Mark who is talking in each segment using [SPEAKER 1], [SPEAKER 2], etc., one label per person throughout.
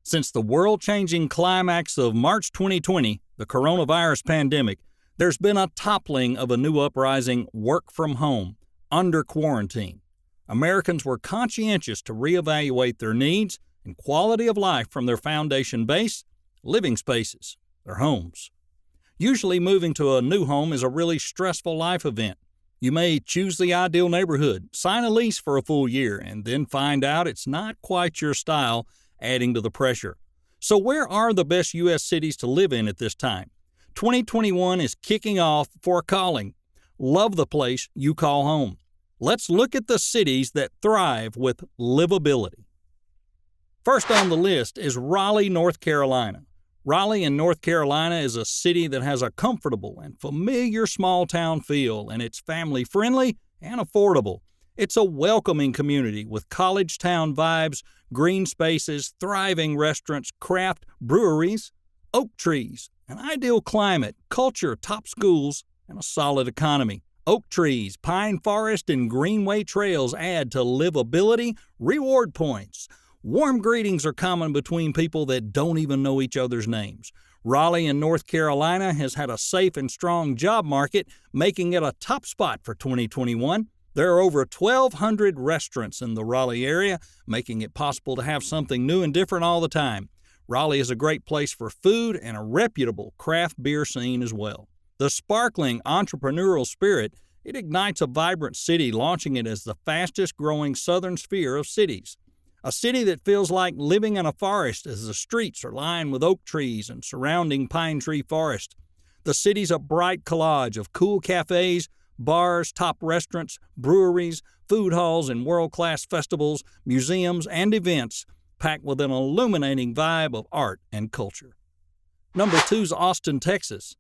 [SPEAKER 1] Since the world-changing climax of March 2020, the coronavirus pandemic, there's been a toppling of a new uprising, work from home, under quarantine. Americans were conscientious to reevaluate their needs and quality of life from their foundation base, living spaces, their homes. Usually moving to a new home is a really stressful life event. You may choose the ideal neighborhood, sign a lease for a full year, and then find out it's not quite your style, adding to the pressure. So where are the best U.S. cities to live in at this time? 2021 is kicking off for a calling. Love the place you call home. Let's look at the cities that thrive with livability. First on the list is Raleigh, North Carolina. Raleigh in North Carolina is a city that has a comfortable and familiar small-town feel, and it's family-friendly and affordable. It's a welcoming community with college town vibes, green spaces, thriving restaurants, craft breweries, oak trees, an ideal climate, culture, top schools, and a solid economy. Oak trees, pine forest, and greenway trails add to livability, reward points. Warm greetings are common between people that don't even know each other's names. Raleigh in North Carolina has had a safe and strong job market, making it a top spot for 2021. There are over 1,200 restaurants in the Raleigh area, making it possible to have something new and different all the time. Raleigh is a great place for food and a reputable craft beer scene as well. The sparkling entrepreneurial spirit, it ignites a vibrant city, launching it as the fastest-growing southern sphere of cities. A city that feels like living in a forest as the streets are lined with oak trees and surrounding pine tree forest. The city's a bright collage of cool cafes, bars, top restaurants, breweries, food halls, and world-class festivals, museums, and events packed with an illuminating vibe of art and culture. Number 2 is Austin, Texas.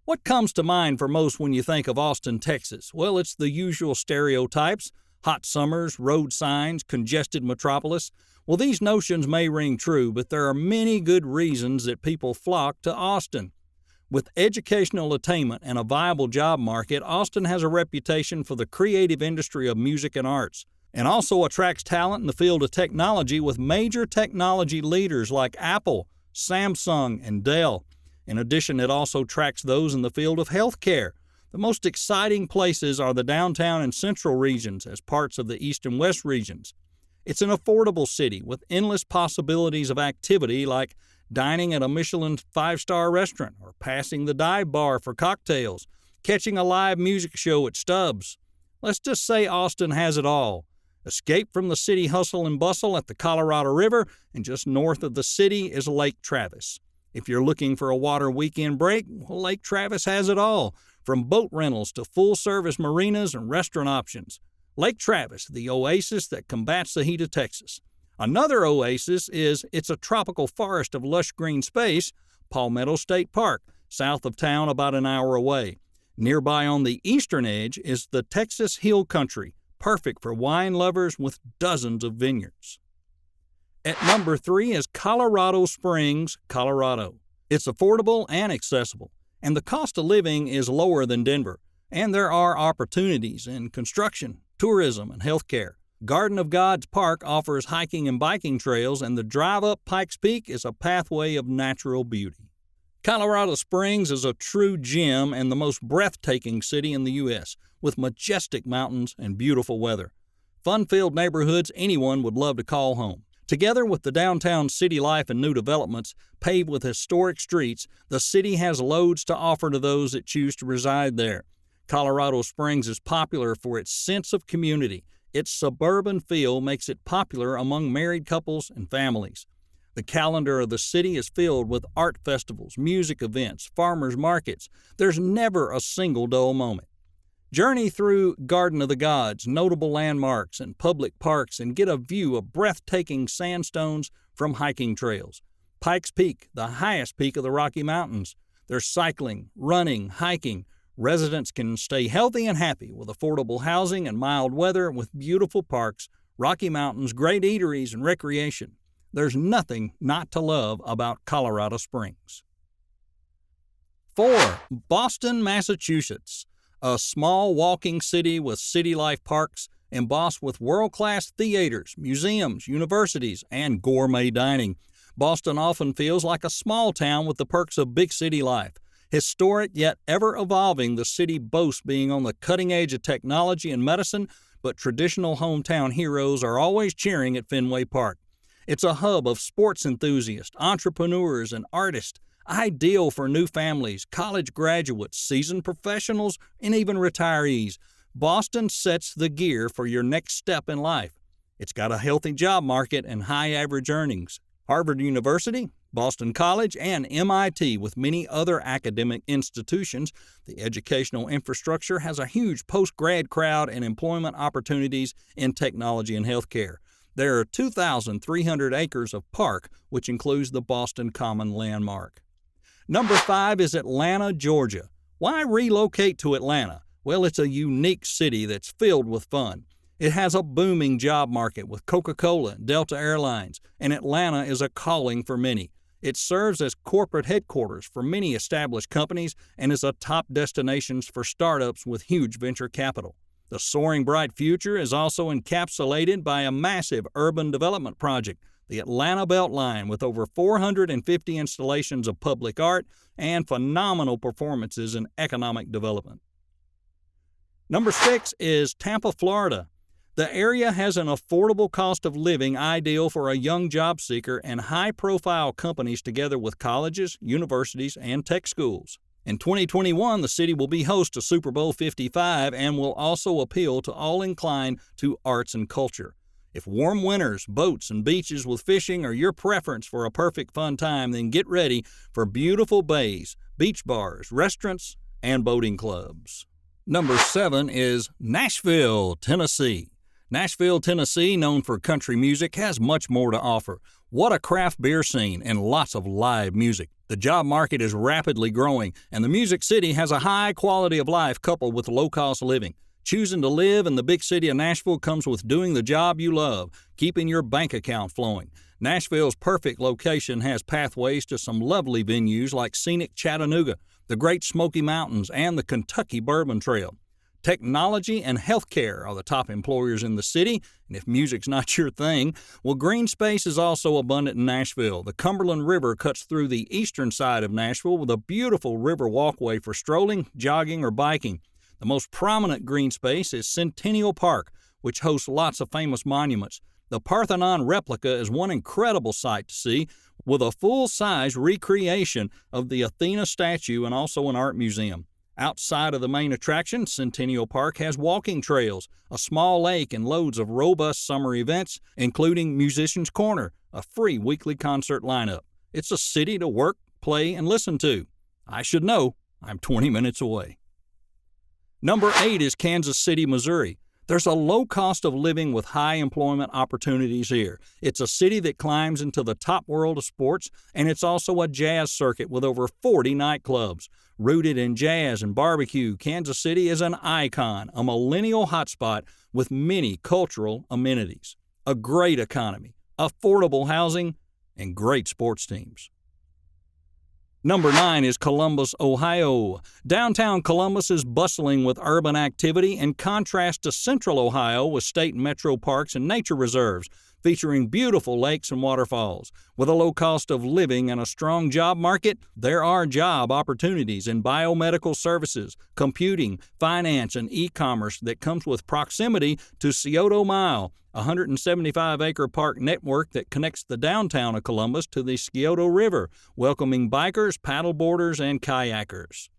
[SPEAKER 1] What comes to mind for most when you think of Austin, Texas? Well, it's the usual stereotypes: hot summers, road signs, congested metropolis. Well, these notions may ring true, but there are many good reasons that people flock to Austin. With educational attainment and a viable job market, Austin has a reputation for the creative industry of music and arts, and also attracts talent in the field of technology with major technology leaders like Apple, Samsung, and Dell. In addition, it also attracts those in the field of healthcare. The most exciting places are the downtown and central regions as parts of the east and west regions. It's an affordable city with endless possibilities of activity like dining at a Michelin 5-star restaurant or passing the dive bar for cocktails, catching a live music show at Stubbs. Let's just say Austin has it all. Escape from the city hustle and bustle at the Colorado River, and just north of the city is Lake Travis. If you're looking for a water weekend break, well, Lake Travis has it all, from boat rentals to full-service marinas and restaurant options. Lake Travis, the oasis that combats the heat of Texas. Another oasis is it's a tropical forest of lush green space, Palmetto State Park, south of town about an hour away. Nearby on the eastern edge is the Texas Hill Country, perfect for wine lovers with dozens of vineyards. At number 3 is Colorado Springs, Colorado. It's affordable and accessible, and the cost of living is lower than Denver, and there are opportunities in construction, tourism, and healthcare. Garden of Gods Park offers hiking and biking trails, and the drive up Pikes Peak is a pathway of natural beauty. Colorado Springs is a true gem and the most breathtaking city in the U.S., with majestic mountains and beautiful weather. Fun-filled neighborhoods anyone would love to call home. Together with the downtown city life and new developments, paved with historic streets, the city has loads to offer to those that choose to reside there. Colorado Springs is popular for its sense of community. Its suburban feel makes it popular among married couples and families. The calendar of the city is filled with art festivals, music events, farmers markets. There's never a single dull moment. Journey through Garden of the Gods, notable landmarks, and public parks, and get a view of breathtaking sandstones from hiking trails. Pikes Peak, the highest peak of the Rocky Mountains. There's cycling, running, hiking. Residents can stay healthy and happy with affordable housing and mild weather with beautiful parks, Rocky Mountains, great eateries, and recreation. There's nothing not to love about Colorado Springs. 4. Boston, Massachusetts. A small walking city with city life parks embossed with world-class theaters, museums, universities, and gourmet dining. Boston often feels like a small town with the perks of big city life. Historic yet ever-evolving, the city boasts being on the cutting edge of technology and medicine, but traditional hometown heroes are always cheering at Fenway Park. It's a hub of sports enthusiasts, entrepreneurs, and artists, ideal for new families, college graduates, seasoned professionals, and even retirees. Boston sets the gear for your next step in life. It's got a healthy job market and high average earnings. Harvard University, Boston College, and MIT, with many other academic institutions, the educational infrastructure has a huge post-grad crowd and employment opportunities in technology and healthcare. There are 2,300 acres of park, which includes the Boston Common Landmark. Number 5 is Atlanta, Georgia. Why relocate to Atlanta? Well, it's a unique city that's filled with fun. It has a booming job market with Coca-Cola, Delta Airlines, and Atlanta is a calling for many. It serves as corporate headquarters for many established companies and is a top destination for startups with huge venture capital. The soaring bright future is also encapsulated by a massive urban development project, the Atlanta Beltline, with over 450 installations of public art and phenomenal performances in economic development. Number 6 is Tampa, Florida. The area has an affordable cost of living ideal for a young job seeker and high-profile companies together with colleges, universities, and tech schools. In 2021, the city will be host to Super Bowl 55 and will also appeal to all inclined to arts and culture. If warm winters, boats, and beaches with fishing are your preference for a perfect fun time, then get ready for beautiful bays, beach bars, restaurants, and boating clubs. Number 7 is Nashville, Tennessee. Nashville, Tennessee, known for country music, has much more to offer. What a craft beer scene and lots of live music. The job market is rapidly growing, and the Music City has a high quality of life coupled with low-cost living. Choosing to live in the big city of Nashville comes with doing the job you love, keeping your bank account flowing. Nashville's perfect location has pathways to some lovely venues like scenic Chattanooga, the Great Smoky Mountains, and the Kentucky Bourbon Trail. Technology and healthcare are the top employers in the city, and if music's not your thing, well, green space is also abundant in Nashville. The Cumberland River cuts through the eastern side of Nashville with a beautiful river walkway for strolling, jogging, or biking. The most prominent green space is Centennial Park, which hosts lots of famous monuments. The Parthenon replica is one incredible sight to see, with a full-size recreation of the Athena statue and also an art museum. Outside of the main attraction, Centennial Park has walking trails, a small lake, and loads of robust summer events, including Musician's Corner, a free weekly concert lineup. It's a city to work, play, and listen to. I should know, I'm 20 minutes away. Number 8 is Kansas City, Missouri. There's a low cost of living with high employment opportunities here. It's a city that climbs into the top world of sports, and it's also a jazz circuit with over 40 nightclubs. Rooted in jazz and barbecue, Kansas City is an icon, a millennial hotspot with many cultural amenities, a great economy, affordable housing, and great sports teams. Number 9 is Columbus, Ohio. Downtown Columbus is bustling with urban activity in contrast to central Ohio with state and metro parks and nature reserves, featuring beautiful lakes and waterfalls. With a low cost of living and a strong job market, there are job opportunities in biomedical services, computing, finance, and e-commerce that comes with proximity to Scioto Mile, a 175-acre park network that connects the downtown of Columbus to the Scioto River, welcoming bikers, paddleboarders, and kayakers.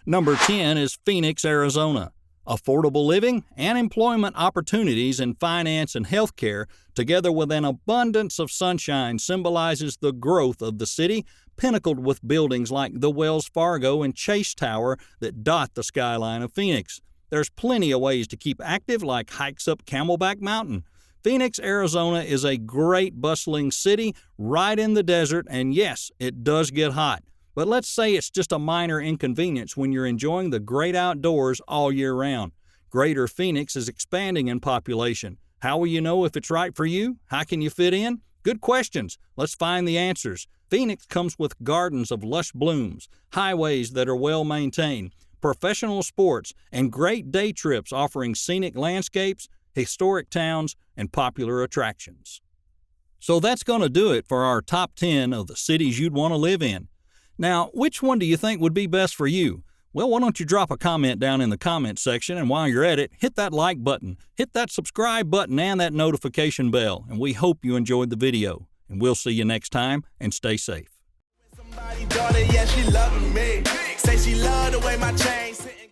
[SPEAKER 1] Number 10 is Phoenix, Arizona. Affordable living and employment opportunities in finance and healthcare, together with an abundance of sunshine, symbolizes the growth of the city, pinnacled with buildings like the Wells Fargo and Chase Tower that dot the skyline of Phoenix. There's plenty of ways to keep active, like hikes up Camelback Mountain. Phoenix, Arizona is a great bustling city right in the desert, and yes, it does get hot. But let's say it's just a minor inconvenience when you're enjoying the great outdoors all year round. Greater Phoenix is expanding in population. How will you know if it's right for you? How can you fit in? Good questions. Let's find the answers. Phoenix comes with gardens of lush blooms, highways that are well maintained, professional sports, and great day trips offering scenic landscapes, historic towns, and popular attractions. So that's going to do it for our top 10 of the cities you'd want to live in. Now, which one do you think would be best for you? Well, why don't you drop a comment down in the comment section, and while you're at it, hit that like button, hit that subscribe button, and that notification bell, and we hope you enjoyed the video. And we'll see you next time, and stay safe.
[SPEAKER 2] Somebody daughter, yeah, she loving me. Say she love the way my chain sitting.